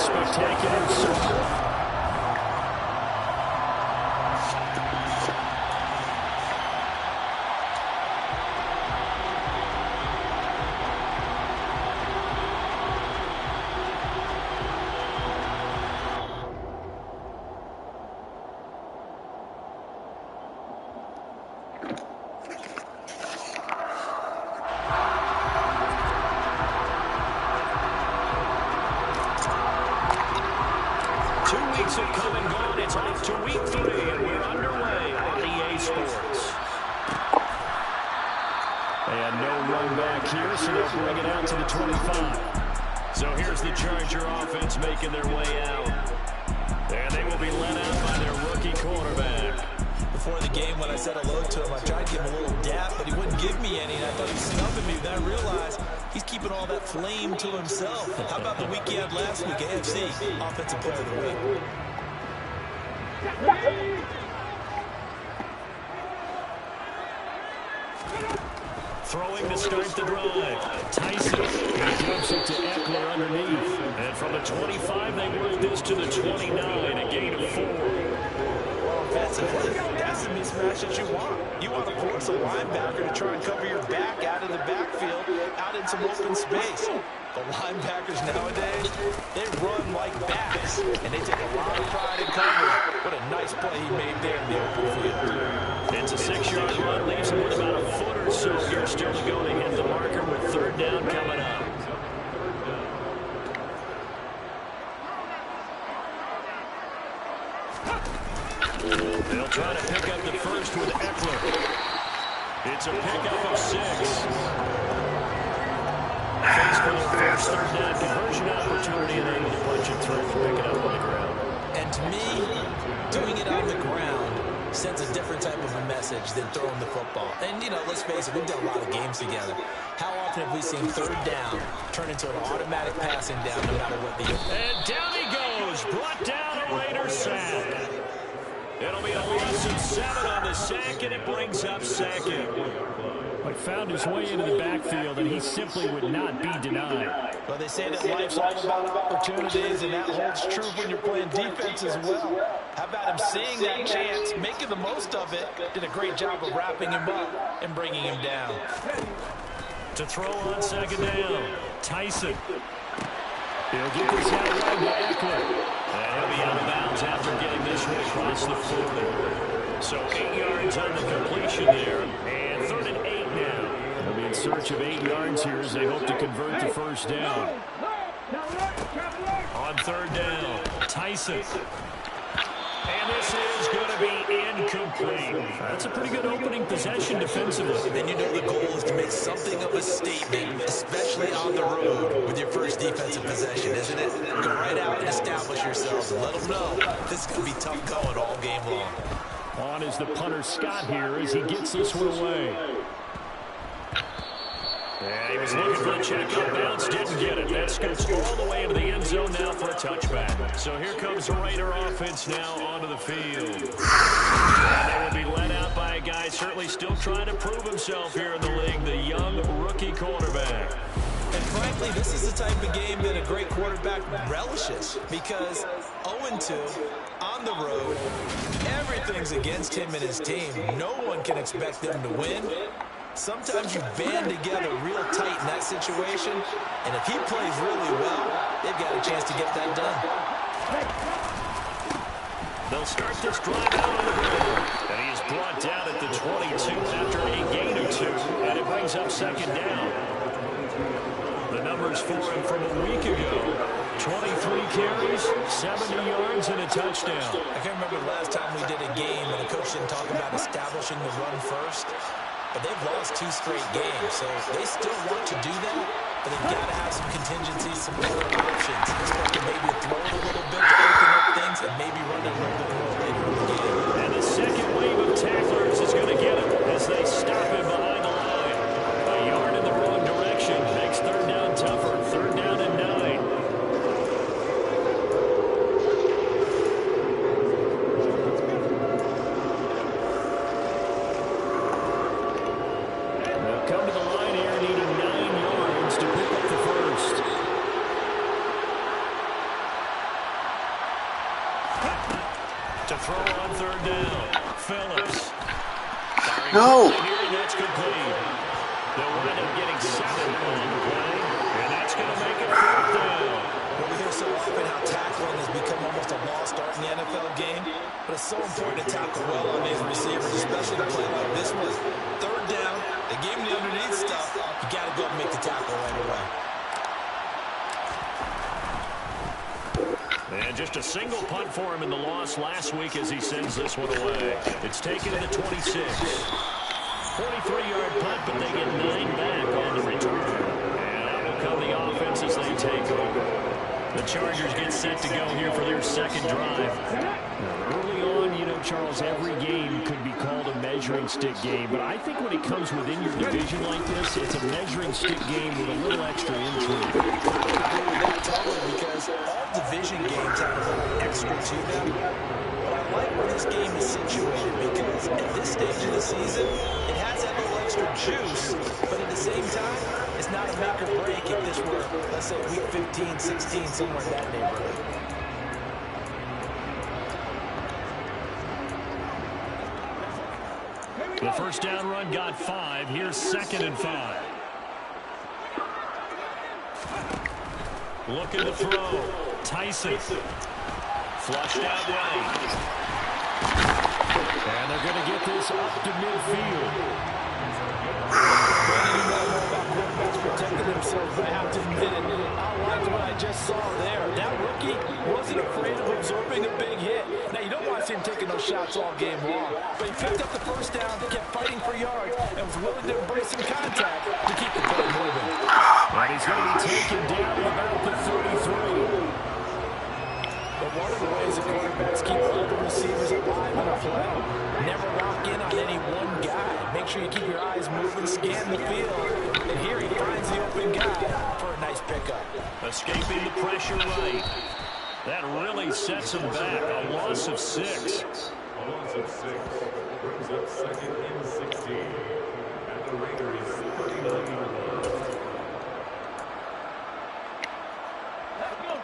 spectacular circle. Have come and gone. It's off to week 3, and we're underway on EA Sports. And no run back here, so they'll bring it out to the 25. So here's the Charger offense making their way out. And they will be led out by their rookie quarterback. Before the game, when I said hello to him, I tried to give him a little dap, but he wouldn't give me any, and I thought he was snubbing me. Then I realized he's keeping all that flame to himself. How about the week he had last week, AFC Offensive Player of the Week? Throwing to start the drive. Tyson. He jumps it to Eckler underneath. And from the 25, they work this to the 29, a gain of 4. Offensively, that's the mismatch that you want. You want to force a linebacker to try and cover your back out of the backfield, out in some open space. The linebackers nowadays, they run like bats, and they take a lot of pride in coverage. What a nice play he made there in the open field. It's a 6-yard run, leaves him with about a foot or so here still to go to hit the marker with third down coming up. They'll try to pick up the first with Eckler. It's a pickup of 6. Face for their first third down conversion opportunity, and able to punch it through and pick it up on the ground. And to me, doing it on the ground sends a different type of a message than throwing the football. And, you know, let's face it, we've done a lot of games together. How often have we seen third down turn into an automatic passing down no matter what the... And down he goes, brought down a Raider sack. It'll be a loss of 7 on the sack, and it brings up second. But found his way into the backfield, and he simply would not be denied. Well, they say that life's all about opportunities, and that holds true when you're playing defense as well. How about him seeing that chance, making the most of it, did a great job of wrapping him up and bringing him down. To throw on second down, Tyson. He'll get this out right to Eckler. And he'll be out of bounds after getting this one across the 40. So 8 yards on the completion there, and 3rd and 8 now. They'll be in search of 8 yards here as they hope to convert the first down. On 3rd down, Tyson. And this is going to be incomplete. That's a pretty good opening possession defensively. Then you know the goal is to make something of a statement, especially on the road with your first defensive possession, isn't it? Go right out and establish yourselves and let them know this is going to be tough going all game long. On is the punter Scott here as he gets this one away. And he was looking for the check up bounce, didn't get it. That scoots all the way into the end zone now for a touchback. So here comes the Raider offense now onto the field. And they will be led out by a guy certainly still trying to prove himself here in the league, the young rookie quarterback. And frankly, this is the type of game that a great quarterback relishes because 0-2 on the road, everything's against him and his team. No one can expect them to win. Sometimes you band together real tight in that situation, and if he plays really well, they've got a chance to get that done. They'll start this drive out on the ground, and he is brought down at the 22 after a gain of 2, and it brings up second down. The numbers for him from a week ago, 23 carries, 70 yards, and a touchdown. I can't remember the last time we did a game and the coach didn't talk about establishing the run first. But they've lost 2 straight games, so they still want to do that, but they've got to have some contingencies, some other options. Expect to maybe throw it a little bit to open up things and maybe run it a little bit more later in the game. And the second wave of tacklers is going to get him as they stop him behind the line. A yard in the wrong direction makes third down tougher. 3rd down and 9. Come to the line here, needing 9 yards to pick up the first. To throw on third down. Phillips. No. Here, that's complete. They'll wind up getting 7 on the play, and that's going to make it fourth down. Well, we hear so often how tackling has become almost a lost art in the NFL game, but it's so important to tackle well on these receivers, especially to play like this one. Third down, they gave him the underneath stuff. You got to go and make the tackle right away. And just a single punt for him in the loss last week as he sends this one away. It's taken to the 26. 43-yard punt, but they get 9 back on the return. And out will come the offense as they take over. The Chargers get set to go here for their second drive. Early on, you know, Charles, every game could be called a measuring stick game. But I think when it comes within your division like this, it's a measuring stick game with a little extra intrigue. I agree with that totally, because all division games have a little extra to them. But I like where this game is situated, because at this stage of the season, it has that little extra juice, but at the same time, it's not a make or break if this were, let's say, week 15, 16, somewhere in that neighborhood. The first down run got 5. Here's 2nd and 5. Looking to throw. Tyson. Flushed out right. And they're going to get this up to midfield. Protecting themselves, but I have to admit it. I liked what I just saw there. That rookie wasn't afraid of absorbing a big hit. Now, you don't want to see him taking those shots all game long, but he picked up the first down, kept fighting for yards, and was willing to embrace some contact to keep the play moving. And he's going to be taken down at about the 33. But one of the ways the quarterbacks keep all the receivers alive in a play, never lock in on any one guy. Make sure you keep your eyes moving, scan the field. And here he finds the open guy for a nice pickup. Escaping the pressure right. That really sets him back. A loss of 6. A loss of 6 brings up 2nd and 16 at the Raiders' 39.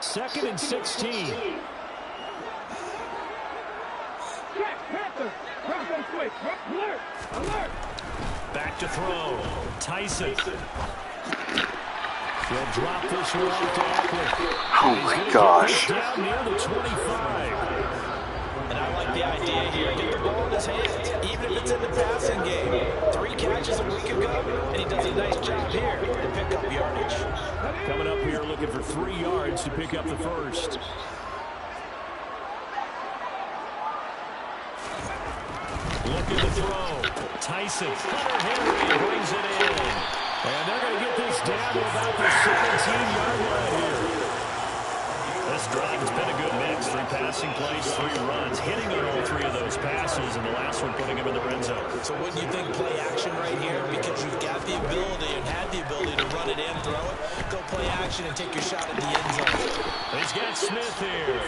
2nd and 16. Back to throw. Tyson. They'll drop this one off to Eckler. Oh my gosh. Down near the 25. And I like the idea here. Get the ball in his hands, even if it's in the passing game. 3 catches a week ago, and he does a nice job here to pick up yardage. Coming up here looking for 3 yards to pick up the first. Looking to throw. Tyson. Hunter Henry brings it in. And they're going to get this down to about the 17-yard line here. This drive has been a good mix. 3 passing plays, 3 runs. Hitting on all 3 of those passes, and the last one putting him in the red zone. So wouldn't you think play action right here? Because you've got the ability and had the ability to run it in, throw it. Go play action and take your shot at the end zone. He's got Smith here.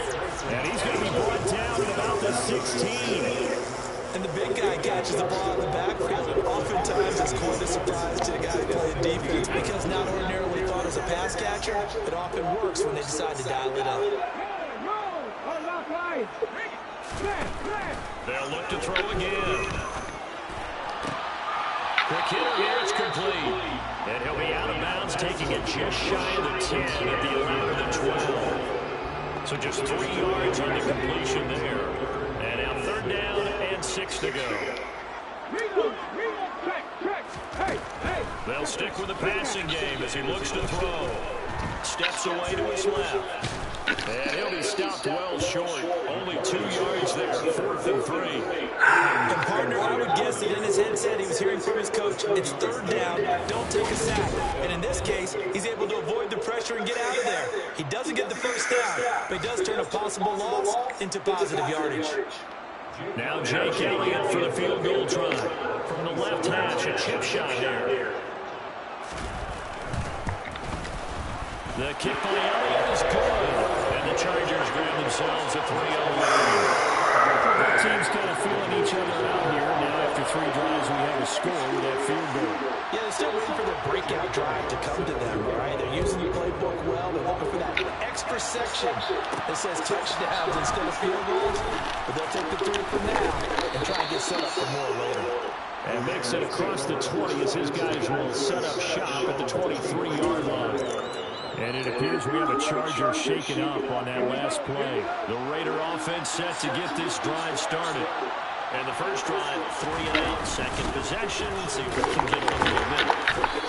And he's going to be brought down at about the 16. And the big guy catches the ball in the backfield, and oftentimes it's quite a surprise to the guy playing defense, because not ordinarily thought as a pass catcher, it often works when they decide to dial it up. They'll look to throw again. Quick hitter here, it's complete. And he'll be out of bounds, taking it just shy of the 10 at the 11 and 12. So just 3 yards on the completion there. And now 3rd down and 6 to go. They'll stick with the passing game as he looks to throw. Steps away to his left. And he'll be stopped well short. Only 2 yards there, 4th and 3. And partner, I would guess that in his headset he was hearing from his coach, it's 3rd down, don't take a sack. And in this case, he's able to avoid the pressure and get out of there. He doesn't get the first down, but he does turn a possible loss into positive yardage. Now Jake Elliott for the field goal try. From the left hash, a chip shot here. The kick by Elliott is good. And the Chargers grab themselves a 3-0 lead. Both teams kind of feeling each other out here. Now after 3 drives, we have a score with that field goal. Yeah, they're still waiting for their breakout drive to come to them, all right? They're using the playbook well. They're looking for that extra section that says touchdowns instead of field goals. But they'll take the 3 from now and try and get set up for more later. And makes it across the 20 as his guys will set up shop at the 23-yard line. And it appears we have a Charger shaken up on that last play. The Raider offense set to get this drive started. And the first drive, 3 and out, second possession. See if we can get one in a minute.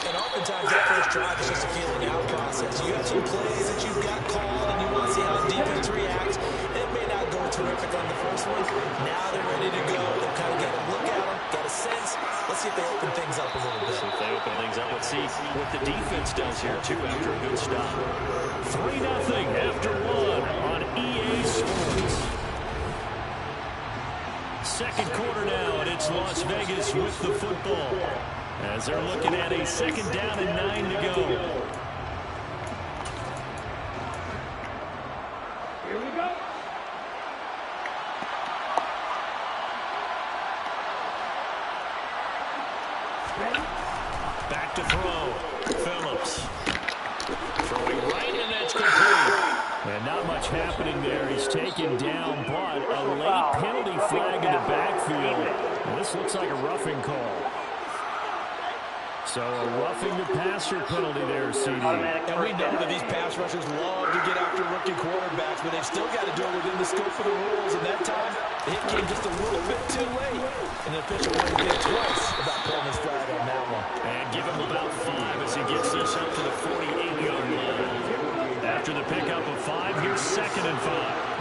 And oftentimes that first drive is just a feeling out process. You have some plays that you've got called and you want to see how the defense reacts. It may not go terrific on the first one. Now they're ready to go. They've kind of got a look at them, got a sense. Let's see if they open things up a little bit. See if they open things up. Let's see what the defense does here, too, after a good stop. 3-0 after one on EA Sports. Second quarter now, and it's Las Vegas with the football as they're looking at a second down and 9 to go. Here we go. Ready? Back to throw. Phillips. Throwing right, and that's complete. And not much happening there. He's taken down, but a late penalty flag in the backfield. And this looks like a roughing call. So a roughing the passer penalty there, CD. And we know that these pass rushers love to get after rookie quarterbacks, but they've still got to do it within the scope of the rules. And that time, the hit came just a little bit too late. And the official wouldn't think twice about pulling his flag on that one. And give him about 5 as he gets this up to the 48-yard line. After the pickup of 5, here's 2nd and 5.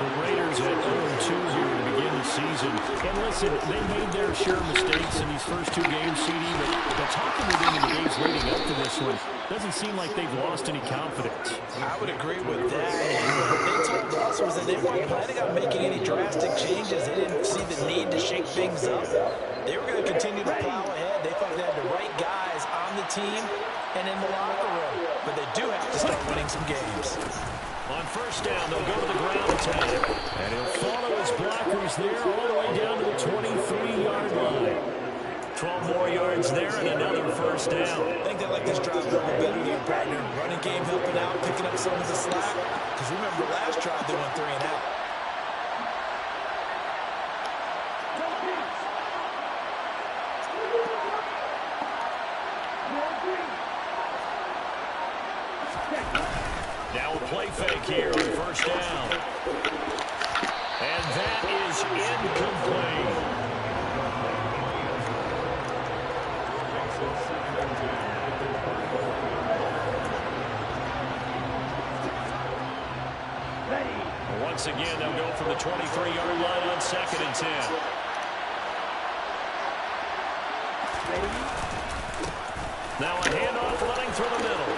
The Raiders at 0-2 here to begin the season. And listen, they made their share of mistakes in these first 2 games, CD, but talking with them in the games leading up to this one, doesn't seem like they've lost any confidence. I would agree with that. And what they told us was that they weren't planning on making any drastic changes. They didn't see the need to shake things up. They were going to continue to plow ahead. They thought they had the right guys on the team and in the locker room. But they do have to start winning some games. On first down, they'll go to the ground attack. And he'll follow his blockers there all the way down to the 23-yard line. 12 more yards there and another first down. I think they like this drive a little better than partner. Running game helping out, picking up some of the slack. Because remember, last drive they went 3 and out. Now a play fake here on first down. And that is incomplete. Once again, they'll go from the 23-yard line on 2nd and 10. Now a handoff running through the middle.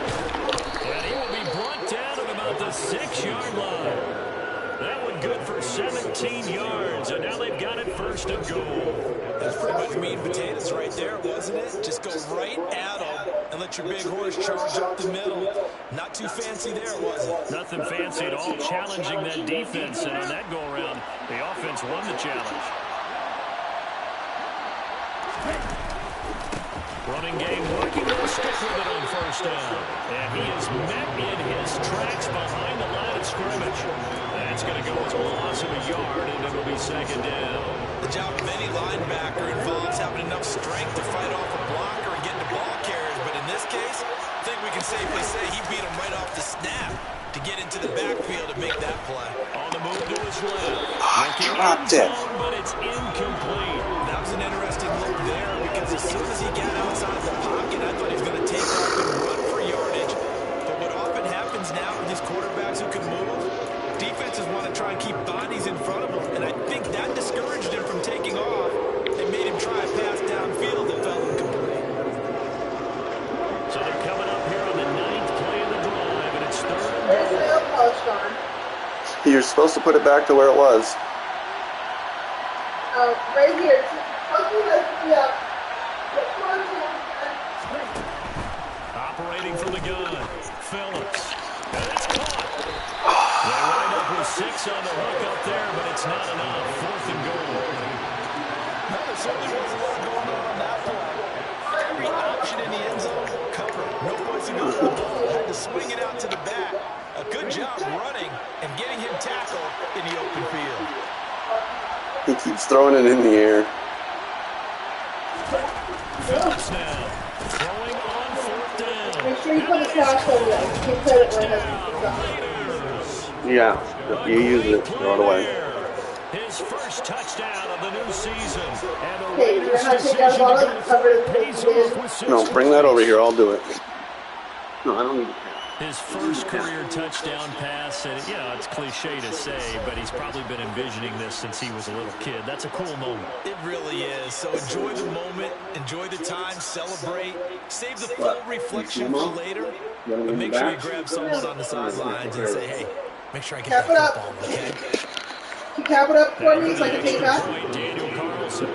And he will be brought down at about the 6-yard line. That one good for 17 yards. And now they've got it 1st and goal. That's pretty much meat and potatoes right there, wasn't it? Just go right at them and let your big horse charge up the middle. Not too fancy there, was it? Nothing fancy at all, challenging that defense. And on that go-around, the offense won the challenge. Running game working. They'll stick with it on first down. And he is met in his tracks behind the line of scrimmage. That's going to go as a loss of a yard, and it'll be 2nd down. The job of any linebacker involves having enough strength to fight off a blocker and get the ball carriers. But in this case, I think we can safely say he beat him right off the snap to get into the backfield and make that play. On the move to his left. Dropped it. But it's incomplete. That was an interesting look there because as soon as he got outside the pocket, I thought he was going to take off and run for yardage. But what often happens now with these quarterbacks who can move, defenses want to try and keep bodies in front of him. And I think that discouraged him from taking off and made him try a pass downfield that fell incomplete. So they're coming up here on the 9th play of the drive, and it's 3rd and goal. You're supposed to put it back to where it was. Right here. Operating from the gun, Phillips. And it's caught. They wind up with 6 on the hook up there, but it's not enough. 4th and goal. No, there certainly was a lot going on that play. Very motion in the end zone, cover. No place to go with the ball. Had to swing it out to the back. A good job running and getting him tackled in the open field. He keeps throwing it in the air. Phillips now throwing on 4th down. Make sure you put a slash on there. You put it where it has to be. Yeah, if you use it, throw it away. His first touchdown of the new season. And the Okay, you're Raiders' gonna take that decision ball to and cover it pays with off with 6 No, bring that over here. I'll do it. No, I don't need it. His first career touchdown pass, and it's cliche to say, but he's probably been envisioning this since he was a little kid. That's a cool moment. It really is. So enjoy the moment, enjoy the time, celebrate, save the full reflection for later, but make sure you grab someone on the sidelines and say, hey, make sure I get Cap that it up. football, okay? Can you cap it up for me so I can take it back? Point, Daniel Carlson.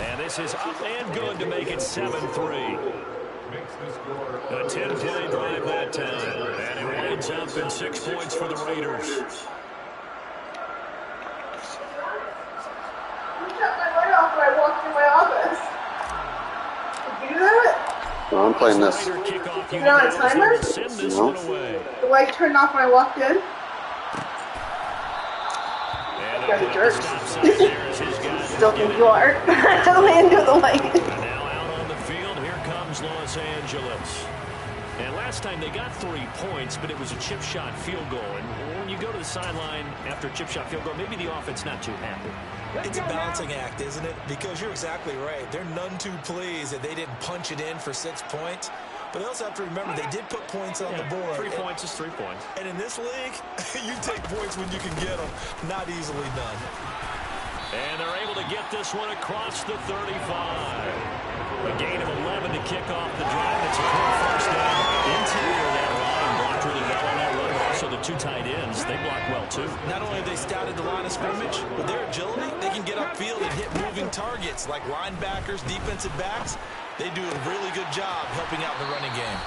And this is up and good to make it 7-3. A 10-play drive that time. And it winds up in 6 points for the Raiders. You shut my light off when I walked in my office. Did you do that? No, I'm playing this. Kickoff, Is it on a timer? send this No. one away. The light turned off when I walked in. And Guys are jerks. stop sign there as his guys Still get think it. you are. Land to the light. And now out on the field, here comes Los Angeles. And last time they got 3 points, but it was a chip shot field goal. And when you go to the sideline after a chip shot field goal, maybe the offense not too happy. It's a balancing act, isn't it? Because you're exactly right. They're none too pleased that they didn't punch it in for 6 points. But they also have to remember they did put points on the board. 3 points is 3 points. And in this league, you take points when you can get them. Not easily done. And they're able to get this one across the 35. A gain of 11 to kick off the drive. It's a quick first down. Interior that line blocked really well on that run. Also, the 2 tight ends, they block well, too. Not only have they scouted the line of scrimmage, with their agility, they can get upfield and hit moving targets like linebackers, defensive backs. They do a really good job helping out in the running game.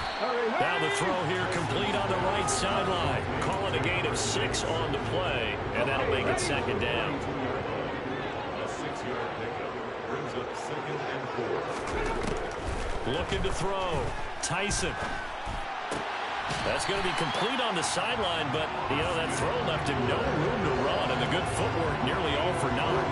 Now the throw here complete on the right sideline. Call it a gain of 6 on the play, and that'll make it 2nd down. A 6-yard pickup brings up 2nd and 4. Looking to throw. Tyson. That's going to be complete on the sideline, but, that throw left him no room to run, and the good footwork nearly all for naught.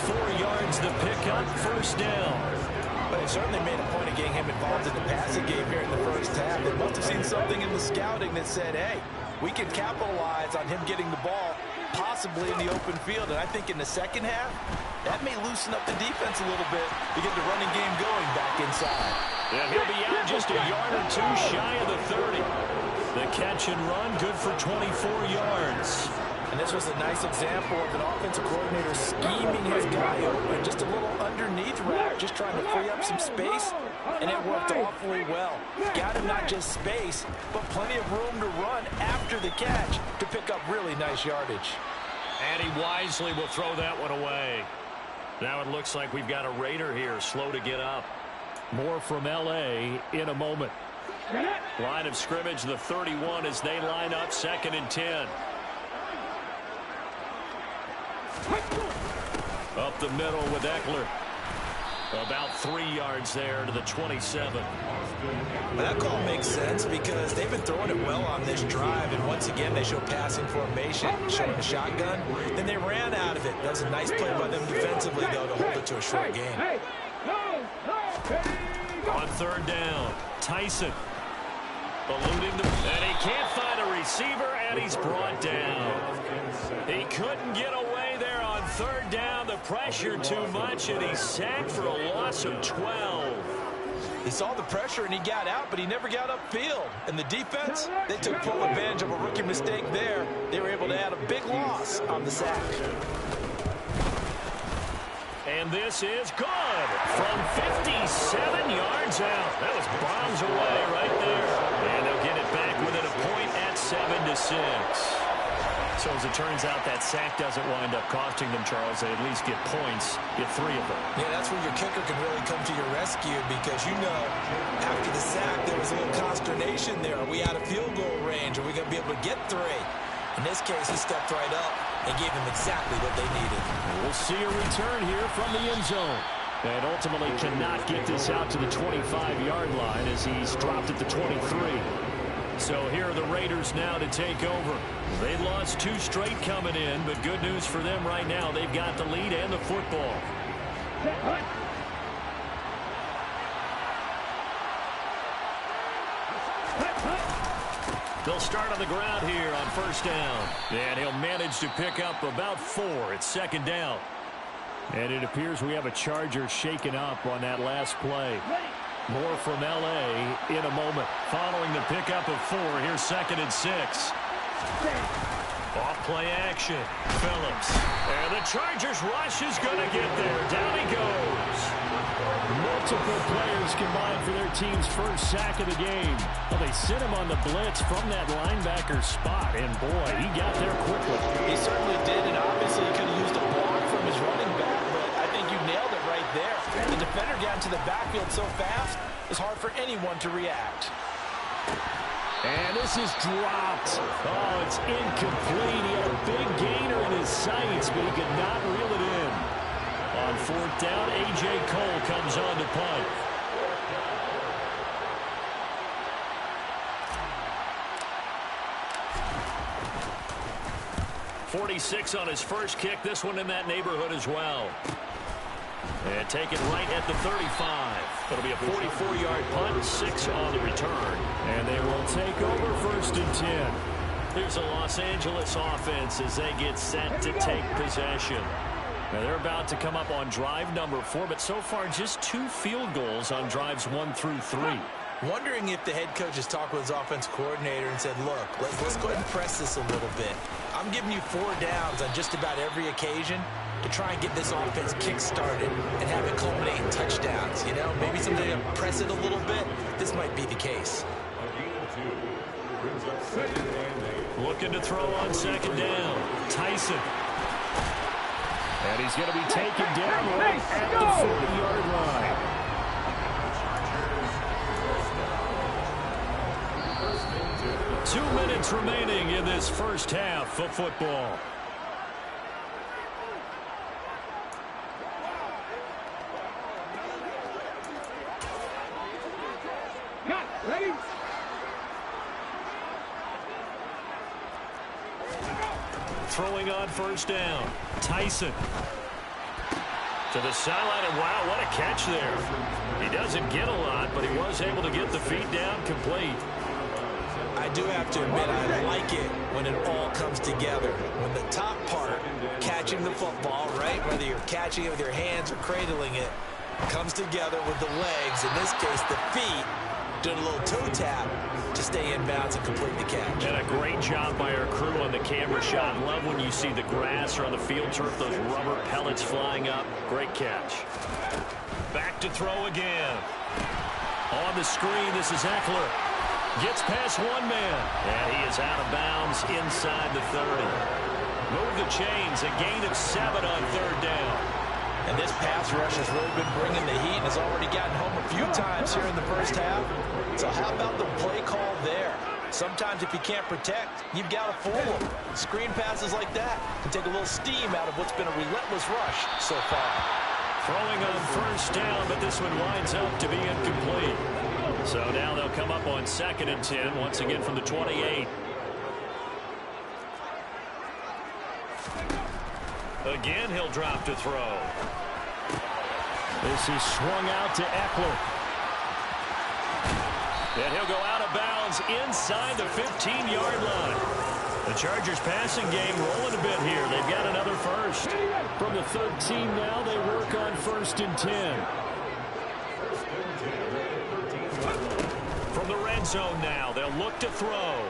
4 yards the pickup, first down. But it certainly made a point of getting him involved in the passing game here in the first half. They must have seen something in the scouting that said, hey, we can capitalize on him getting the ball possibly in the open field. And I think in the second half, that may loosen up the defense a little bit to get the running game going back inside. Yeah, he'll be out just a yard or 2 shy of the 30. The catch and run, good for 24 yards. And this was a nice example of an offensive coordinator scheming his guy open, just a little underneath route, just trying to free up some space, and it worked awfully well. Got him not just space, but plenty of room to run after the catch to pick up really nice yardage. And he wisely will throw that one away. Now it looks like we've got a Raider here, slow to get up. More from L.A. in a moment. Line of scrimmage, the 31 as they line up, 2nd and 10. Up the middle with Eckler. About 3 yards there to the 27. Well, that call makes sense because they've been throwing it well on this drive, and once again they show passing formation, showing a shotgun. Then they ran out of it. That was a nice play by them defensively, though, to hold it to a short game. On 3rd down, Tyson. Eluding and he can't find a receiver, and he's brought down. He couldn't get away there on 3rd down. The pressure too much, and he's sacked for a loss of 12. He saw the pressure and he got out, but he never got upfield. And the defense, they took full advantage of a rookie mistake there. They were able to add a big loss on the sack. And this is good from 57 yards out. That was bombs away right there. And they'll get it back within a point at 7-6. So as it turns out, that sack doesn't wind up costing them, Charles. They at least get points, get 3 of them. Yeah, that's where your kicker can really come to your rescue because, after the sack, there was a little consternation there. Are we out of field goal range? Are we going to be able to get 3? In this case, he stepped right up and gave them exactly what they needed. We'll see a return here from the end zone. And ultimately cannot get this out to the 25-yard line as he's dropped at the 23. So here are the Raiders now to take over. They've lost 2 straight coming in, but good news for them right now. They've got the lead and the football. They'll start on the ground here on first down. And he'll manage to pick up about 4. It's second down. And it appears we have a Charger shaken up on that last play. More from L.A. in a moment. Following the pickup of 4, here's second and 6. Off play action. Phillips. And the Chargers rush is going to get there. Down he goes. Multiple players combined for their team's first sack of the game. Well, they sent him on the blitz from that linebacker spot. And boy, he got there quickly. He certainly did, and obviously he could have used a block from his running back. You nailed it right there. The defender got into the backfield so fast, it's hard for anyone to react. And this is dropped. Oh, it's incomplete. He had a big gainer in his sights, but he could not reel it in. On fourth down, A.J. Cole comes on to punt. .46 on his first kick. This one in that neighborhood as well. And take it right at the 35. It'll be a 44-yard punt, 6 on the return. And they will take over first and 10. Here's a Los Angeles offense as they get set to take possession. Now they're about to come up on drive number 4, but so far just 2 field goals on drives 1 through 3. Wondering if the head coach has talked with his offense coordinator and said, look, let's go ahead and press this a little bit. I'm giving you 4 downs on just about every occasion to try and get this offense kick-started and have it culminate in touchdowns. You know, maybe someday to press it a little bit. This might be the case. Looking to throw on second down. Tyson. And he's going to be taken down right at the 40-yard line. 2 minutes remaining in this first half of football. Ready? Throwing on first down. Tyson. To the sideline, and wow, what a catch there. He doesn't get a lot, but he was able to get the feet down complete. I do have to admit, I like it when it all comes together. When the top part, catching the football, right, whether you're catching it with your hands or cradling it, comes together with the legs, in this case the feet, doing a little toe tap to stay in bounds and complete the catch. And a great job by our crew on the camera shot. Love when you see the grass or on the field turf, those rubber pellets flying up. Great catch. Back to throw again. On the screen, this is Eckler. Gets past one man. And he is out of bounds inside the 30. Move the chains. A gain of 7 on third down. And this pass rush has really been bringing the heat and has already gotten home a few times here in the first half. So how about the play call there? Sometimes if you can't protect, you've got to fool them. Screen passes like that can take a little steam out of what's been a relentless rush so far. Throwing on first down, but this one winds up to be incomplete. So now they'll come up on second and 10, once again from the 28. Again, he'll drop to throw. This is swung out to Eckler. And he'll go out of bounds inside the 15-yard line. The Chargers passing game rolling a bit here. They've got another first. From the 13 now, they work on first and 10. From the red zone now, they'll look to throw.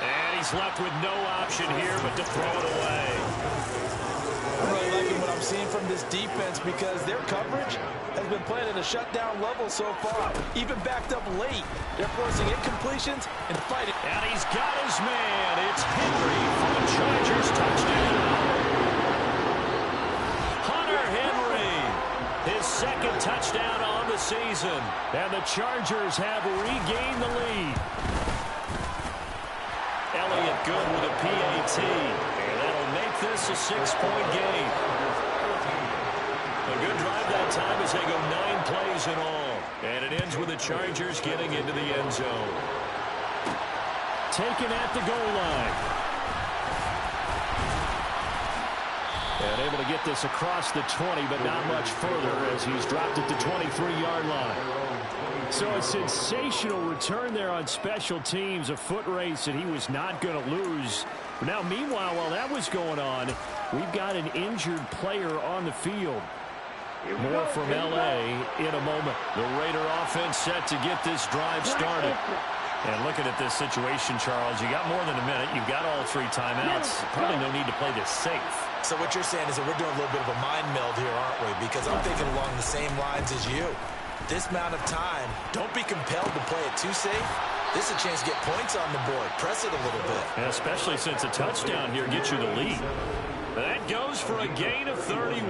And he's left with no option here but to throw it away. I'm really liking what I'm seeing from this defense because their coverage has been playing at a shutdown level so far. Even backed up late, they're forcing incompletions and fighting. And he's got his man. It's Henry for the Chargers touchdown. Hunter Henry, his second touchdown on the season. And the Chargers have regained the lead. Elliott good with a PAT. And that'll make this a 6-point game. A good drive that time as they go 9 plays in all. And it ends with the Chargers getting into the end zone. Taken at the goal line. And able to get this across the 20, but not much further as he's dropped it to 23-yard line. So a sensational return there on special teams, a foot race that he was not going to lose. Now, meanwhile, while that was going on, we've got an injured player on the field. More from L.A. in a moment. The Raider offense set to get this drive started. And looking at this situation, Charles, you got more than a minute. You've got all 3 timeouts. Probably no need to play this safe. So what you're saying is that we're doing a little bit of a mind meld here, aren't we? Because I'm thinking along the same lines as you. This amount of time, don't be compelled to play it too safe. This is a chance to get points on the board. Press it a little bit. Yeah, especially since a touchdown here gets you the lead. That goes for a gain of 31.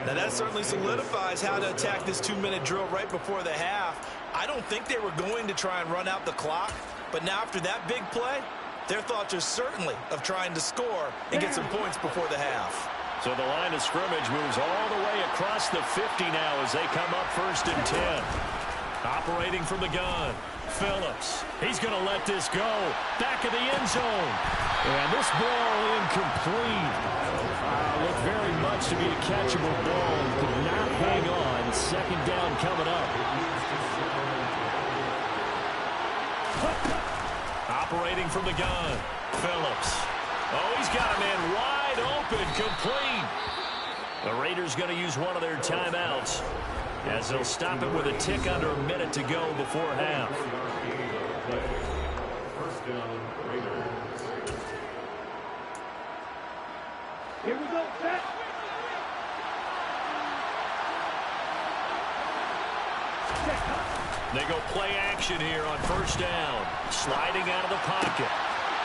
Now that certainly solidifies how to attack this 2-minute drill right before the half. I don't think they were going to try and run out the clock, but now after that big play, their thoughts are certainly of trying to score and get some points before the half. So the line of scrimmage moves all the way across the 50 now as they come up 1st and 10. Operating from the gun, Phillips. He's going to let this go. Back of the end zone. And this ball incomplete. Looked very much to be a catchable ball. Could not hang on. 2nd down coming up. Operating from the gun, Phillips. Oh, he's got a man wide open, complete. The Raiders going to use one of their timeouts as they'll stop it with a tick under a minute to go before half. First down, Raiders. Here we go, set. They go play action here on 1st down. Sliding out of the pocket.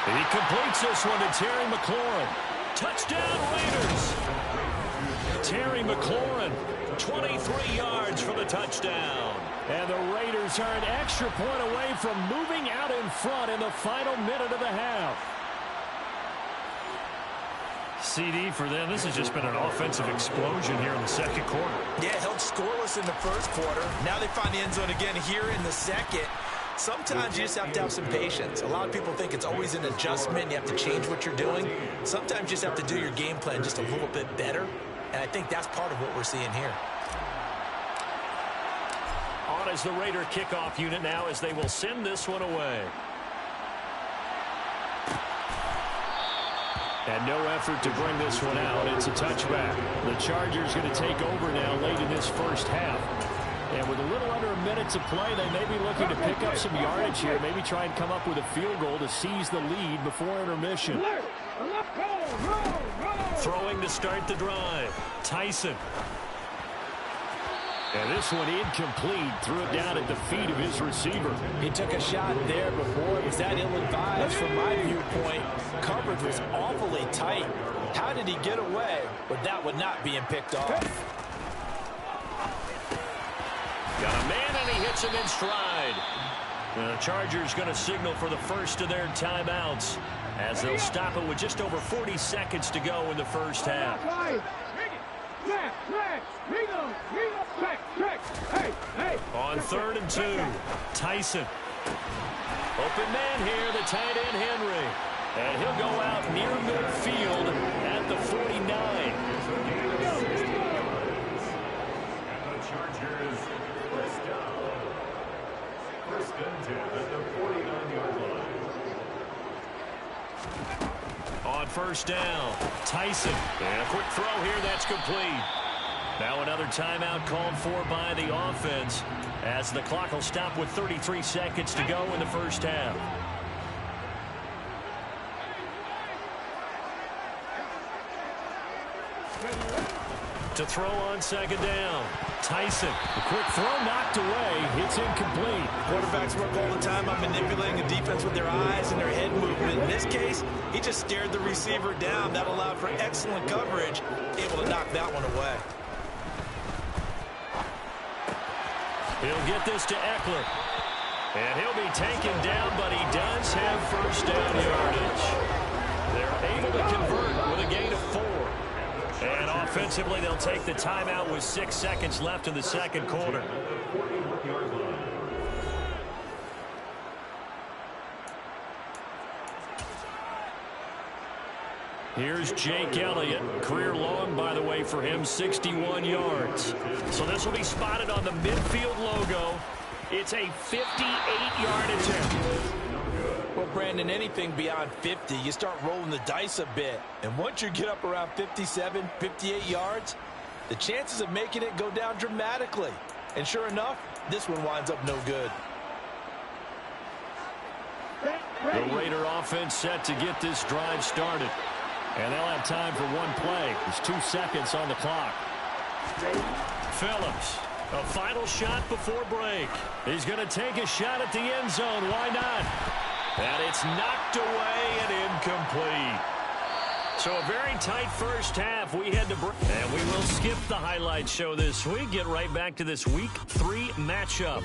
He completes this one to Terry McLaurin. Touchdown, Raiders. Terry McLaurin, 23 yards for the touchdown. And the Raiders are an extra point away from moving out in front in the final minute of the half. CD for them. This has just been an offensive explosion here in the 2nd quarter. Yeah, held scoreless in the 1st quarter. Now they find the end zone again here in the 2nd. Sometimes you just have to have some patience. A lot of people think it's always an adjustment. You have to change what you're doing. Sometimes you just have to do your game plan just a little bit better. And I think that's part of what we're seeing here. On as the Raider kickoff unit now as they will send this one away. And no effort to bring this one out. It's a touchback. The Chargers going to take over now late in this 1st half. And with a little under a minute to play, they may be looking to pick up some yardage here. Maybe try and come up with a field goal to seize the lead before intermission. Throwing to start the drive. Tyson. And this one incomplete. Threw it down at the feet of his receiver. He took a shot there before. It was that ill-advised from my viewpoint. Coverage was awfully tight. How did he get away with that one not being picked off? Got a man, and he hits him in stride. The Chargers going to signal for the first of their timeouts as they'll stop it with just over 40 seconds to go in the 1st half. On 3rd and 2, Tyson. Open man here, the tight end Henry. And he'll go out near midfield at the 49. Chargers, first down. 1st and 10 at the 49-yard line. On 1st down, Tyson. And a quick throw here, that's complete. Now another timeout called for by the offense as the clock will stop with 33 seconds to go in the 1st half. To throw on 2nd down, Tyson. A quick throw knocked away. It's incomplete. Quarterbacks work all the time on manipulating a defense with their eyes and their head movement. In this case, he just stared the receiver down. That allowed for excellent coverage, able to knock that one away. He'll get this to Eckler. And he'll be taken down, but he does have first down yardage. They're able to convert with a gain of 4. And offensively, they'll take the timeout with 6 seconds left in the second quarter. Here's Jake Elliott. Career long, by the way, for him, 61 yards. So this will be spotted on the midfield logo. It's a 58-yard attempt. Well, Brandon, anything beyond 50, you start rolling the dice a bit. And once you get up around 57, 58 yards, the chances of making it go down dramatically. And sure enough, this one winds up no good. The Raider offense set to get this drive started. And they'll have time for one play. There's 2 seconds on the clock. Phillips, a final shot before break. He's going to take a shot at the end zone. Why not? And it's knocked away and incomplete. So a very tight first half. We head to break. And we will skip the highlight show this week. Get right back to this Week 3 matchup.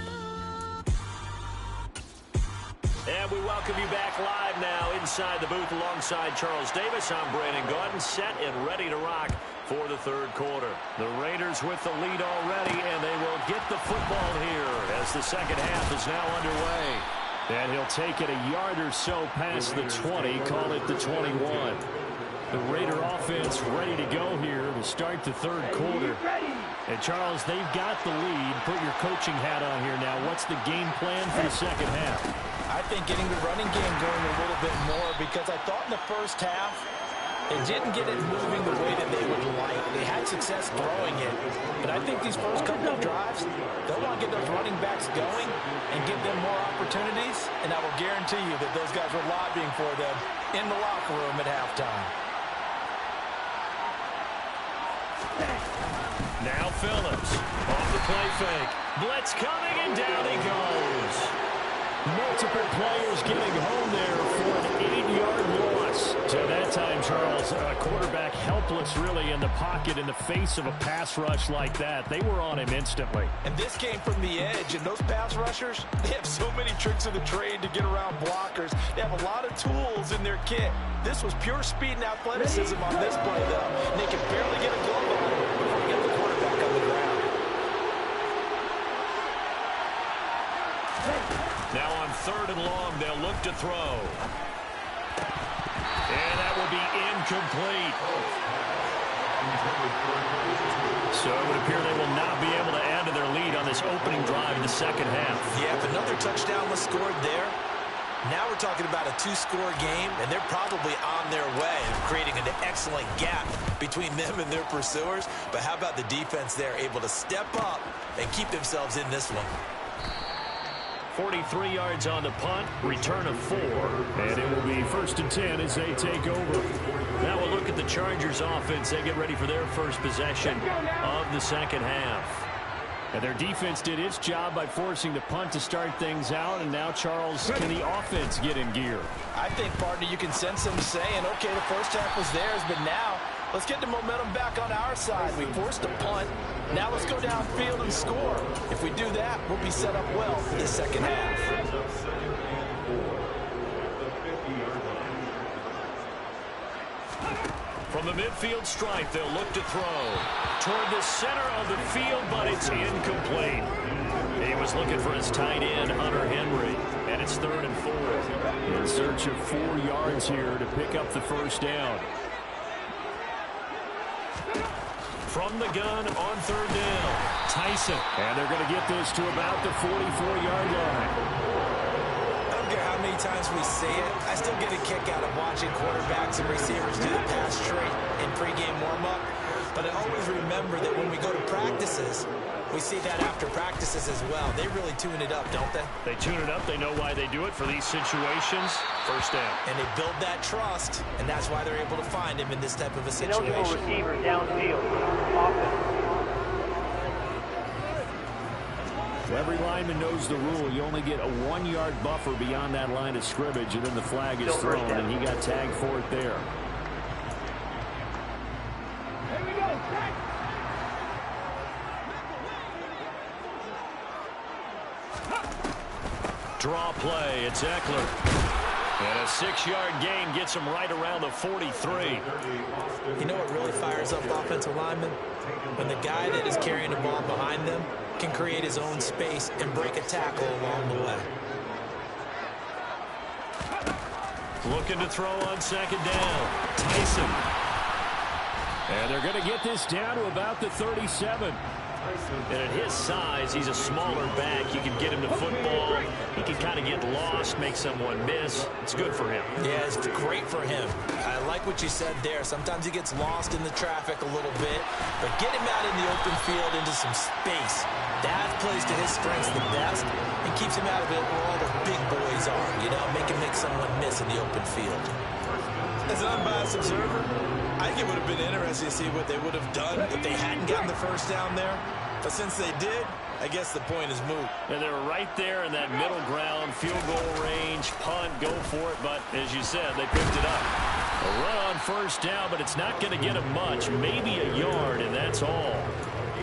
And we welcome you back live now inside the booth alongside Charles Davis. I'm Brandon Gaudin, set and ready to rock for the third quarter. The Raiders with the lead already, and they will get the football here as the second half is now underway. And he'll take it a yard or so past the 20, call it the 21. The Raider offense ready to go here to start the third quarter. And, Charles, they've got the lead. Put your coaching hat on here now. What's the game plan for the second half? I think getting the running game going a little bit more, because I thought in the first half they didn't get it moving the way that they would like. They had success throwing it. But I think these first couple of drives, they'll want to get those running backs going and give them more opportunities. And I will guarantee you that those guys were lobbying for them in the locker room at halftime. Now Phillips off the play fake. Blitz coming, and down he goes. Multiple players getting home there for an 8-yard loss. So that time, Charles, quarterback helpless really in the pocket in the face of a pass rush like that. They were on him instantly. And this came from the edge, and those pass rushers, they have so many tricks of the trade to get around blockers. They have a lot of tools in their kit. This was pure speed and athleticism on this play, though. And they could barely get a glove on it before we get the quarterback on the ground. Now on 3rd and long, they'll look to throw. And that will be incomplete. So it would appear they will not be able to add to their lead on this opening drive in the second half. Yeah, if another touchdown was scored there, now we're talking about a 2-score game, and they're probably on their way of creating an excellent gap between them and their pursuers. But how about the defense there, able to step up and keep themselves in this one? 43 yards on the punt, return of 4. And it will be 1st and 10 as they take over. Now we'll look at the Chargers offense. They get ready for their first possession of the second half. And their defense did its job by forcing the punt to start things out. And now, Charles, can the offense get in gear? I think, partner, you can sense them saying, okay, the first half was theirs, but now let's get the momentum back on our side. We forced a punt. Now let's go downfield and score. If we do that, we'll be set up well for the second half. From the midfield stripe, they'll look to throw toward the center of the field, but it's incomplete. He was looking for his tight end, Hunter Henry, and it's 3rd and 4. In search of 4 yards here to pick up the first down. From the gun on 3rd down, Tyson. And they're going to get this to about the 44-yard line. I don't care how many times we say it, I still get a kick out of watching quarterbacks and receivers do the pass trait in pregame warm-up. But I always remember that when we go to practices, we see that after practices as well. They really tune it up, don't they? They tune it up. They know why they do it for these situations. First down. And they build that trust, and that's why they're able to find him in this type of a situation. Ineligible receiver downfield. Offense. Every lineman knows the rule. You only get a 1-yard buffer beyond that line of scrimmage, and then the flag is thrown, and he got tagged for it there. Here we go. Set. Draw play. It's Eckler. And a 6-yard gain gets him right around the 43. You know what really fires up offensive linemen? When the guy that is carrying the ball behind them can create his own space and break a tackle along the way. Looking to throw on second down. Tyson. And they're going to get this down to about the 37. And at his size, he's a smaller back. You can get him the football. He can kind of get lost, make someone miss. It's good for him. Yeah, it's great for him. I like what you said there. Sometimes he gets lost in the traffic a little bit, but get him out in the open field into some space. That plays to his strengths the best and keeps him out of it where all the big boys are, you know, make someone miss in the open field. As an unbiased observer, I think it would have been interesting to see what they would have done if they hadn't gotten the first down there. But since they did, I guess the point is moot. And they're right there in that middle ground, field goal range, punt, go for it. But as you said, they picked it up. A run on first down, but it's not going to get him much. Maybe a yard, and that's all.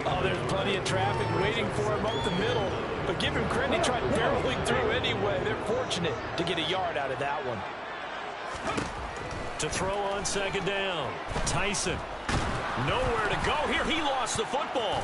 Oh, there's plenty of traffic waiting for him up the middle. But give him credit, he tried barreling through anyway. They're fortunate to get a yard out of that one. To throw on second down. Tyson. Nowhere to go here. He lost the football.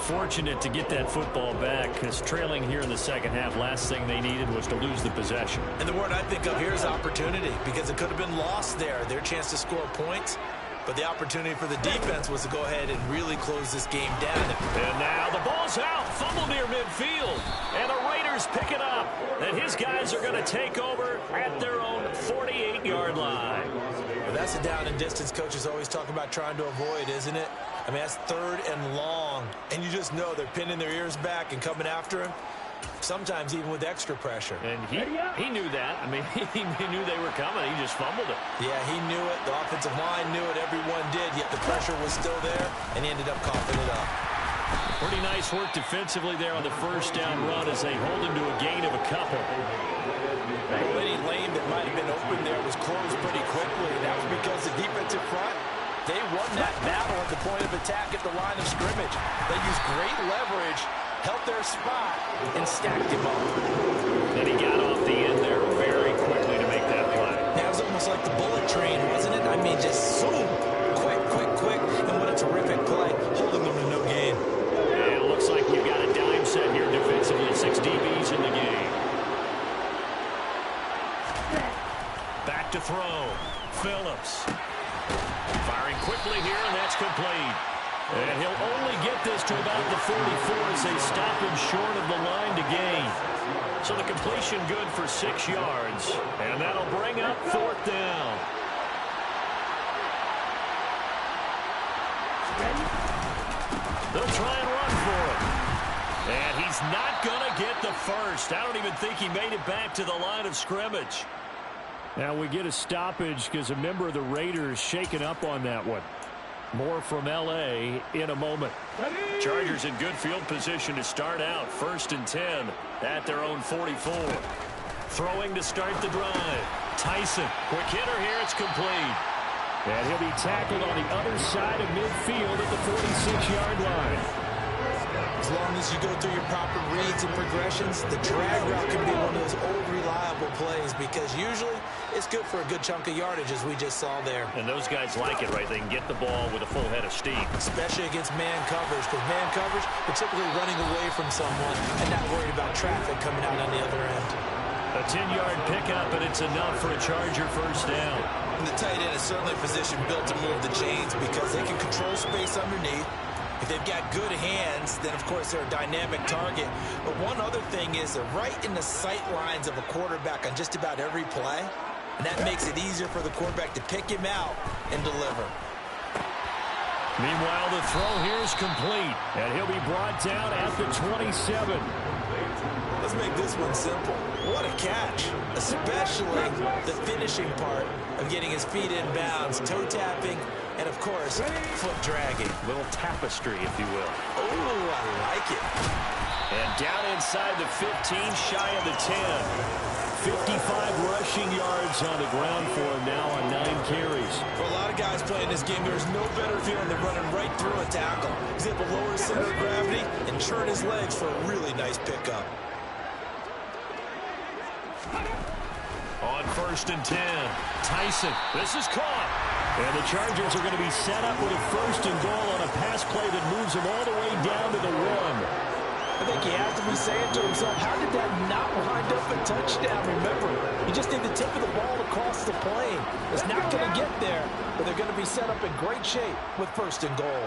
Fortunate to get that football back, because trailing here in the second half, last thing they needed was to lose the possession. And the word I think of here is opportunity, because it could have been lost there. Their chance to score points. But the opportunity for the defense was to go ahead and really close this game down. And now the ball's out. Fumble near midfield. And the Raiders pick it up. And his guys are going to take over at their own 48-yard line. Well, that's the down and distance coaches always talk about trying to avoid, isn't it? I mean, that's third and long. And you just know they're pinning their ears back and coming after him. Sometimes even with extra pressure. And he knew that. I mean, he knew they were coming. He just fumbled it. Yeah, he knew it. The offensive line knew it. Everyone did. Yet the pressure was still there, and he ended up coughing it up. Pretty nice work defensively there on the first down run as they hold him to a gain of a couple. Any lane that might have been open there was closed pretty quickly, and that was because the defensive front, they won that battle at the point of attack at the line of scrimmage. They used great leverage, held their spot, and stacked him up. And he got off the end there very quickly to make that play. That was almost like the bullet train, wasn't it? I mean, just zoom, quick, and what a terrific play, holding them to no gain. And it looks like you've got a dime set here defensively, 6 DBs in the game. Back to throw, Phillips. Firing quickly here, and that's complete. And he'll only get this to about the 44 as they stop him short of the line to gain. So the completion good for 6 yards. And that'll bring up fourth down. They'll try and run for it. And he's not going to get the first. I don't even think he made it back to the line of scrimmage. Now we get a stoppage because a member of the Raiders shaken up on that one. More from L.A. in a moment. Chargers in good field position to start out. 1st and 10 at their own 44. Throwing to start the drive. Tyson. Quick hitter here. It's complete. And he'll be tackled on the other side of midfield at the 46-yard line. As long as you go through your proper reads and progressions, the drag route can be one of those old reliable plays because usually it's good for a good chunk of yardage as we just saw there. And those guys like it, right? They can get the ball with a full head of steam. Especially against man coverage, because man coverage, they're typically running away from someone and not worried about traffic coming out on the other end. A 10-yard pickup, and it's enough for a Charger first down. And the tight end is certainly a position built to move the chains because they can control space underneath. If they've got good hands, then of course they're a dynamic target. But one other thing is they're right in the sight lines of a quarterback on just about every play. And that makes it easier for the quarterback to pick him out and deliver. Meanwhile, the throw here is complete. And he'll be brought down at the 27. Let's make this one simple. What a catch. Especially the finishing part of getting his feet in bounds, toe tapping, and of course, foot dragging. Little tapestry, if you will. Oh, I like it. And down inside the 15, shy of the 10. 55 rushing yards on the ground for him now on 9 carries. For a lot of guys playing play in this game. There's no better feeling than running right through a tackle. He's able to lower his center of gravity and churn his legs for a really nice pickup. On 1st and 10, Tyson. This is caught. And the Chargers are going to be set up with a 1st and goal on a pass play that moves them all the way down to the 1. I think he has to be saying to himself, how did that not wind up a touchdown? Remember, you just need the tip of the ball across the plane. It's not going to get there, but they're going to be set up in great shape with 1st and goal.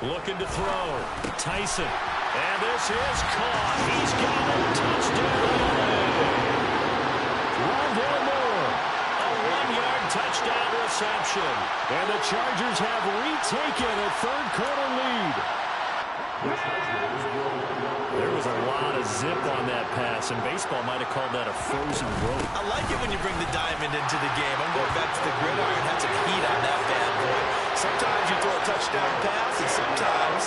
Looking to throw. Tyson. And this is caught. He's got a touchdown. Rondale Moore. A 1-yard touchdown reception. And the Chargers have retaken a 3rd quarter lead. There was a lot of zip on that pass, and baseball might have called that a frozen rope. I like it when you bring the diamond into the game. I'm going back to the gridiron. Had some heat on that bad boy. Sometimes you throw a touchdown pass, and sometimes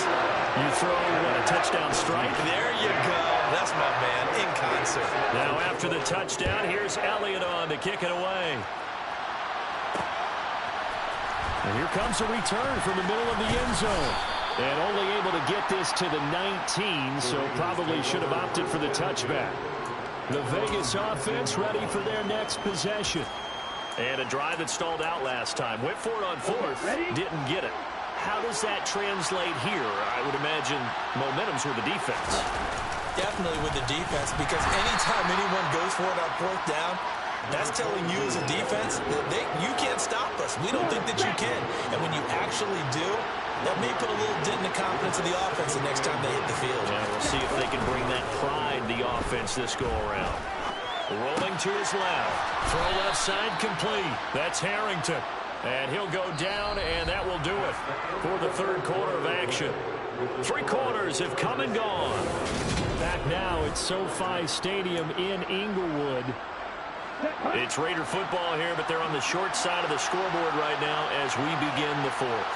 you throw a touchdown strike. There you go. That's my man in concert. Now after the touchdown, here's Elliott on to kick it away. And here comes a return from the middle of the end zone. And only able to get this to the 19, so probably should have opted for the touchback. The Vegas offense ready for their next possession. And a drive that stalled out last time. Went for it on 4th, didn't get it. How does that translate here? I would imagine momentum's with the defense. Definitely with the defense, because anytime anyone goes for it on 4th down, that's telling you as a defense that you can't stop us. We don't think that you can. And when you actually do, that may put a little dent in the confidence of the offense the next time they hit the field. Yeah, we'll see if they can bring that pride, the offense, this go-around. Rolling to his left. Throw left side complete. That's Harrington. And he'll go down, and that will do it for the 3rd quarter of action. 3 quarters have come and gone. Back now at SoFi Stadium in Inglewood. It's Raider football here, but they're on the short side of the scoreboard right now as we begin the 4th.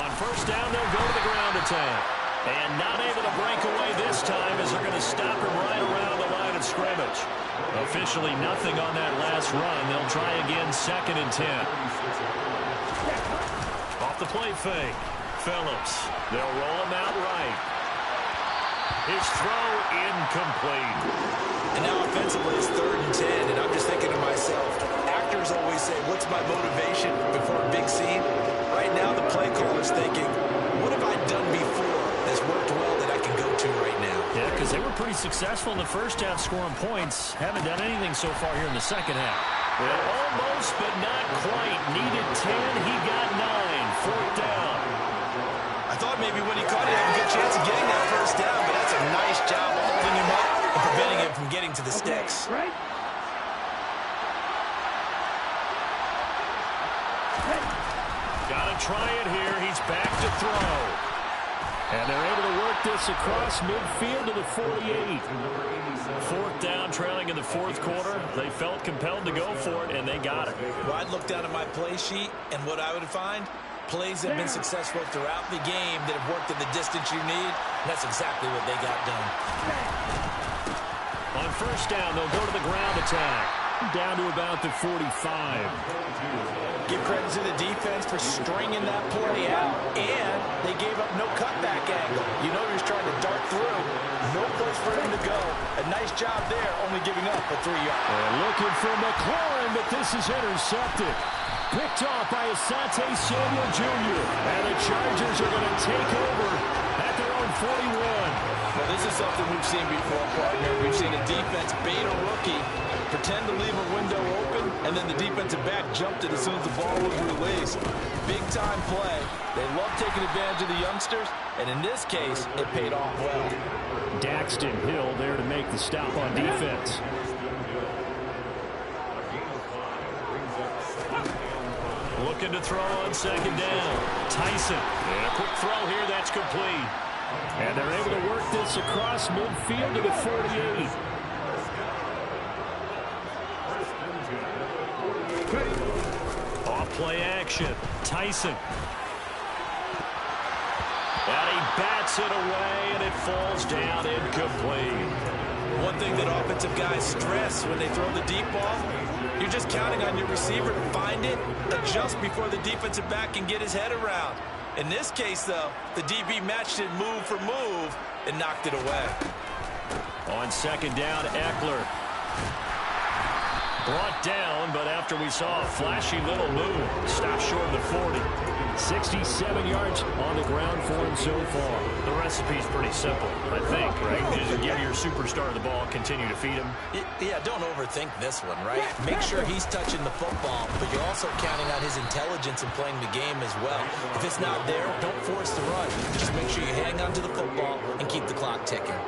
On 1st down, they'll go to the ground attack. And not able to break away this time as they're going to stop him right around the line of scrimmage. Officially nothing on that last run. They'll try again 2nd and 10. Off the play fake. Phillips. They'll roll him out right. His throw incomplete. And now offensively it's 3rd and 10, and I'm just thinking to myself, actors always say, what's my motivation before a big scene? Right now the play caller's thinking, what have I done before that's worked well that I can go to right now? Yeah, because they were pretty successful in the 1st half scoring points. Haven't done anything so far here in the 2nd half. Well, almost, but not quite. Needed 10, he got 9. 4th down. I thought maybe when he caught it, he had a good chance of getting that 1st down, but that's a nice job of holding him up and preventing him from getting to the sticks. Gotta try it here. He's back to throw. And they're able to work this across midfield to the 48. 4th down, trailing in the 4th quarter. They felt compelled to go for it, and they got it. Well, I'd look down at my play sheet, and what I would find, plays that have been successful throughout the game that have worked in the distance you need, and that's exactly what they got done. On 1st down, they'll go to the ground attack. Down to about the 45. Give credit to the defense for stringing that play out, and they gave up no cutback angle. You know he was trying to dart through. No place for him to go. A nice job there, only giving up a 3-yard. They're looking for McLaurin, but this is intercepted. Picked off by Asante Samuel Jr. And the Chargers are going to take over at their own 41. Well, this is something we've seen before, partner. We've seen a defense bait a rookie, pretend to leave a window open, and then the defensive back jumped it as soon as the ball was released. Big-time play. They love taking advantage of the youngsters, and in this case, it paid off well. Daxton Hill there to make the stop on defense. Looking to throw on 2nd down. Tyson. And a quick throw here, that's complete. And they're able to work this across midfield to the 48. Off play action. Tyson. And he bats it away, and it falls down incomplete. One thing that offensive guys stress when they throw the deep ball, you're just counting on your receiver to find it, adjust before the defensive back can get his head around. In this case, though, the DB matched it move for move and knocked it away. On second down, Eckler. Brought down, but after we saw a flashy little move, stopped short of the 40. 67 yards on the ground for him so far. The recipe's pretty simple, I think, right? Just give your superstar the ball, continue to feed him. Yeah, don't overthink this one, right? Make sure he's touching the football, but you're also counting on his intelligence in playing the game as well. If it's not there, don't force the run. Just make sure you hang on to the football and keep the clock ticking.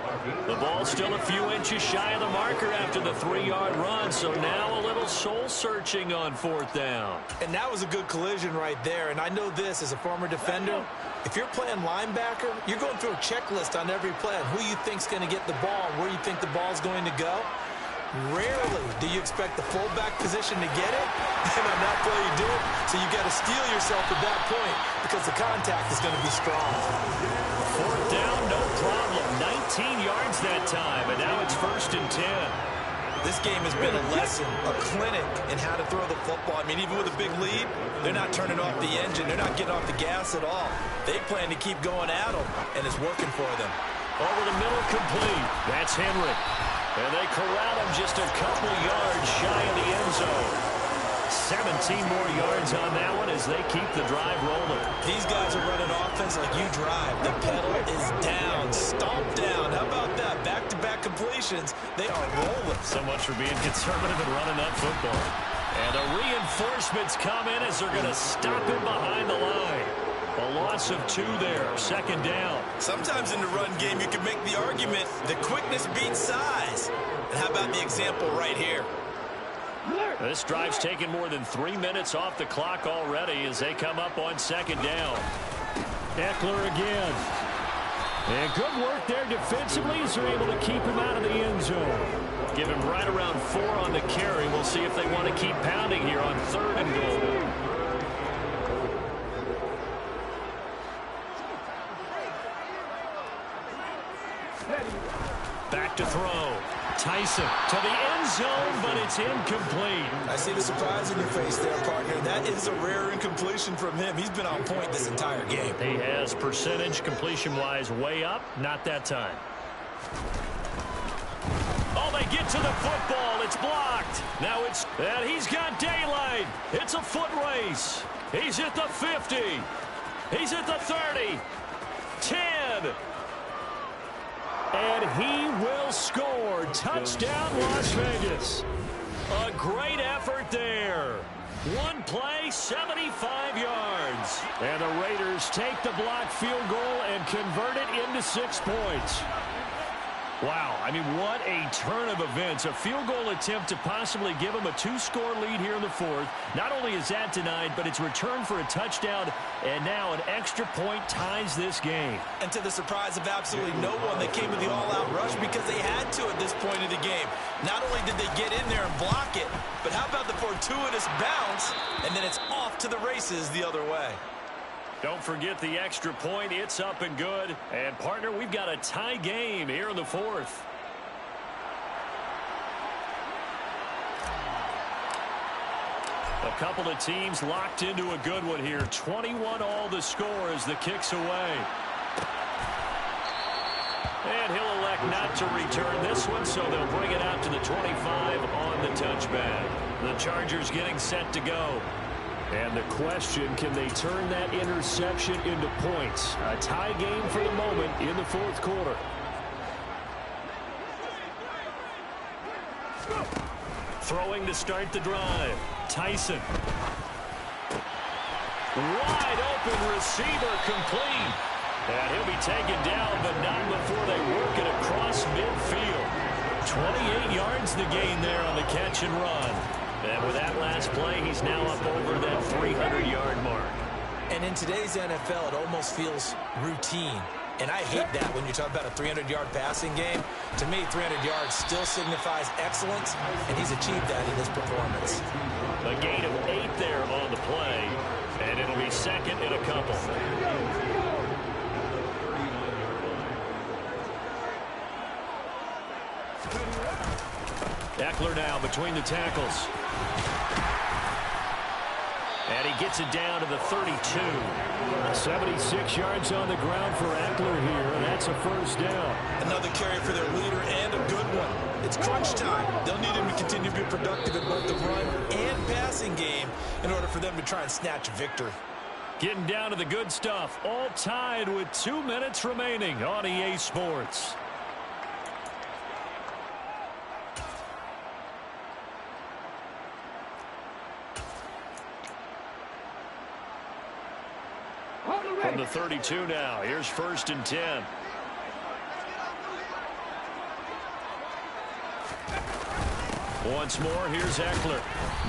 The ball's still a few inches shy of the marker after the 3-yard run, so now a little soul-searching on fourth down. And that was a good collision right there, and I know this as a former defender. If you're playing linebacker, you're going through a checklist on every play on who you think's going to get the ball and where you think the ball's going to go. Rarely do you expect the fullback position to get it, and on that play you do it, so you got to steel yourself at that point because the contact is going to be strong. Fourth down, no problem. 19 yards that time, and now it's 1st and 10. This game has been a lesson, a clinic in how to throw the football. I mean, even with a big lead, they're not turning off the engine. They're not getting off the gas at all. They plan to keep going at them, and it's working for them. Over the middle, complete. That's Henry. And they corral him just a couple yards shy of the end zone. 17 more yards on that one as they keep the drive rolling. These guys are running offense like you drive. The pedal is down, stomp down. How about that? Back-to-back completions. They are rolling. So much for being conservative and running that football. And the reinforcements come in as they're going to stop him behind the line. A loss of 2 there, 2nd down. Sometimes in the run game, you can make the argument that quickness beats size. And how about the example right here? This drive's taken more than 3 minutes off the clock already as they come up on 2nd down. Eckler again. And good work there defensively as they're able to keep him out of the end zone. Give him right around 4 on the carry. We'll see if they want to keep pounding here on 3rd and goal. Back to throw. Tyson to the end zone, but it's incomplete. I see the surprise in your face there, partner. That is a rare incompletion from him. He's been on point this entire game. He has percentage completion-wise way up. Not that time. Oh, they get to the football. It's blocked. Now and he's got daylight. It's a foot race. He's at the 50. He's at the 30. 10. And he will score. Touchdown, Las Vegas. A great effort there. One play, 75 yards. And the Raiders take the blocked field goal and convert it into 6 points. Wow, I mean, what a turn of events. A field goal attempt to possibly give them a 2-score lead here in the 4th. Not only is that denied, but it's returned for a touchdown, and now an extra point ties this game. And to the surprise of absolutely no one, they came to the all-out rush because they had to at this point of the game. Not only did they get in there and block it, but how about the fortuitous bounce, and then it's off to the races the other way. Don't forget the extra point. It's up and good. And, partner, we've got a tie game here in the 4th. A couple of teams locked into a good one here. 21 all the score as the kick's away. And he'll elect not to return this one, so they'll bring it out to the 25 on the touchback. The Chargers getting set to go. And the question, can they turn that interception into points? A tie game for the moment in the 4th quarter. Throwing to start the drive. Tyson. Wide open receiver complete. And he'll be taken down, but not before they work it across midfield. 28 yards the gain there on the catch and run. And with that last play, he's now up over that 300-yard mark. And in today's NFL, it almost feels routine. And I hate that when you talk about a 300-yard passing game. To me, 300 yards still signifies excellence, and he's achieved that in this performance. A gain of 8 there on the play, and it'll be 2nd and a couple. Eckler now between the tackles. And he gets it down to the 32. 76 yards on the ground for Eckler here, and that's a first down. Another carry for their leader, and a good one. It's crunch time. They'll need him to continue to be productive in both the run and passing game in order for them to try and snatch a victory. Getting down to the good stuff, all tied with 2 minutes remaining on EA Sports. From the 32 now, here's 1st and 10. Once more, here's Eckler.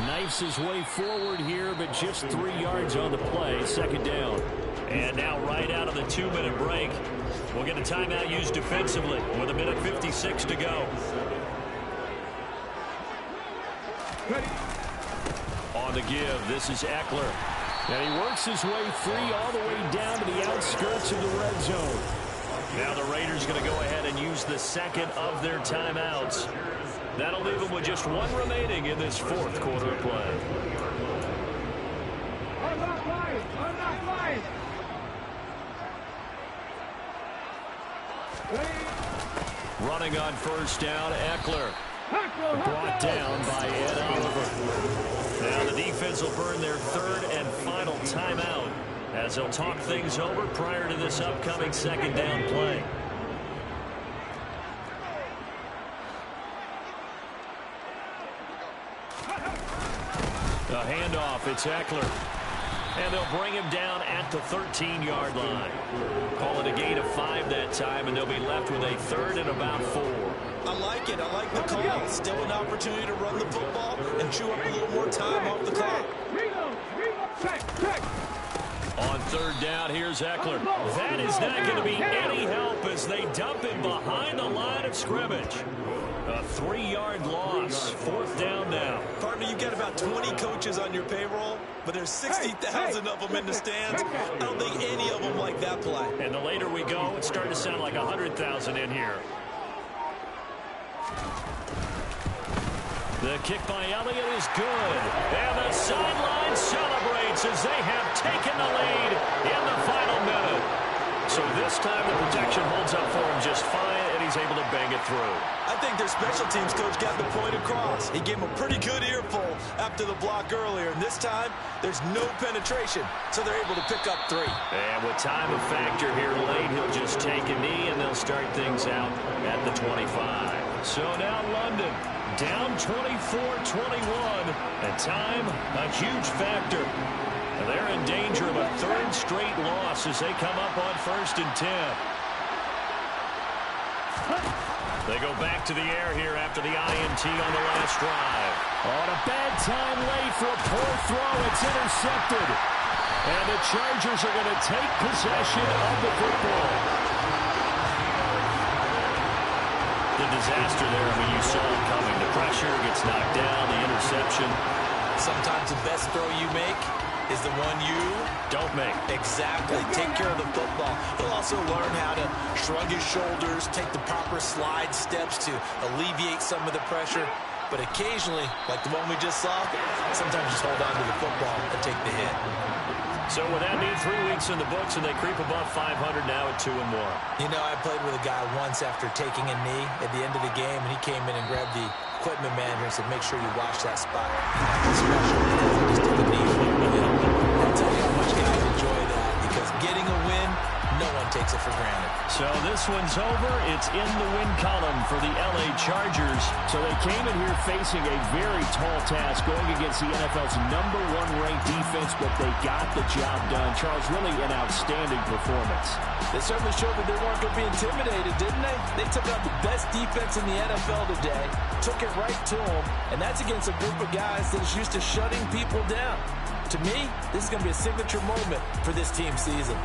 Knifes his way forward here, but just 3 yards on the play. 2nd down. And now right out of the 2-minute break, we'll get a timeout used defensively with 1:56 to go. On the give, this is Eckler. And he works his way free all the way down to the outskirts of the red zone. Now the Raiders going to go ahead and use the second of their timeouts. That'll leave them with just 1 remaining in this 4th quarter of play. Running on 1st down, Eckler. Brought down by Ed Oliver. Now the defense will burn their 3rd and final timeout as they'll talk things over prior to this upcoming 2nd down play. A handoff, it's Eckler. And they'll bring him down at the 13-yard line. Call it a gain of 5 that time, and they'll be left with a 3rd and about 4. I like it. I like the call. Still an opportunity to run the football and chew up a little more time off the clock. On 3rd down, here's Eckler. That is not going to be any help as they dump him behind the line of scrimmage. A 3-yard loss. 4th down now. Partner, you've got about 20 coaches on your payroll, but there's 60,000 of them in the stands. I don't think any of them like that play. And the later we go, it's starting to sound like 100,000 in here. The kick by Elliott is good. And the sideline celebrates as they have taken the lead in the final minute. So this time the protection holds up for him just fine, and he's able to bang it through. I think their special teams coach got the point across. He gave him a pretty good earful after the block earlier, and this time there's no penetration, so they're able to pick up 3. And with time of factor here late, he'll just take a knee, and they'll start things out at the 25. So now London down 24-21, and time a huge factor. They're in danger of a 3rd straight loss as they come up on 1st and 10. They go back to the air here after the INT on the last drive. On a bad time late for a poor throw. It's intercepted. And the Chargers are going to take possession of the football. The disaster there, I mean, you saw it coming. The pressure gets knocked down, the interception. Sometimes the best throw you make is the one you don't make. Exactly. Take care of the football. He'll also learn how to shrug his shoulders, take the proper slide steps to alleviate some of the pressure. But occasionally, like the one we just saw, sometimes just hold on to the football and take the hit. So with that being 3 weeks in the books, and they creep above 500 now at 2-1. You know, I played with a guy once after taking a knee at the end of the game, and he came in and grabbed the equipment manager and said, make sure you watch that spot. Special because I just took a knee from him. I'll tell you how much guys enjoy that, because getting a win, no one takes it for granted. So this one's over. It's in the win column for the LA Chargers. So they came in here facing a very tall task going against the NFL's #1 ranked defense, but they got the job done. Charles, really an outstanding performance. They certainly showed that they weren't going to be intimidated, didn't they? They took out the best defense in the NFL today, took it right to them, and that's against a group of guys that is used to shutting people down. To me, this is going to be a signature moment for this team's season.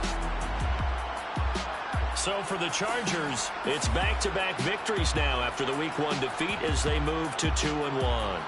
So for the Chargers, it's back-to-back victories now after the Week 1 defeat as they move to 2-1.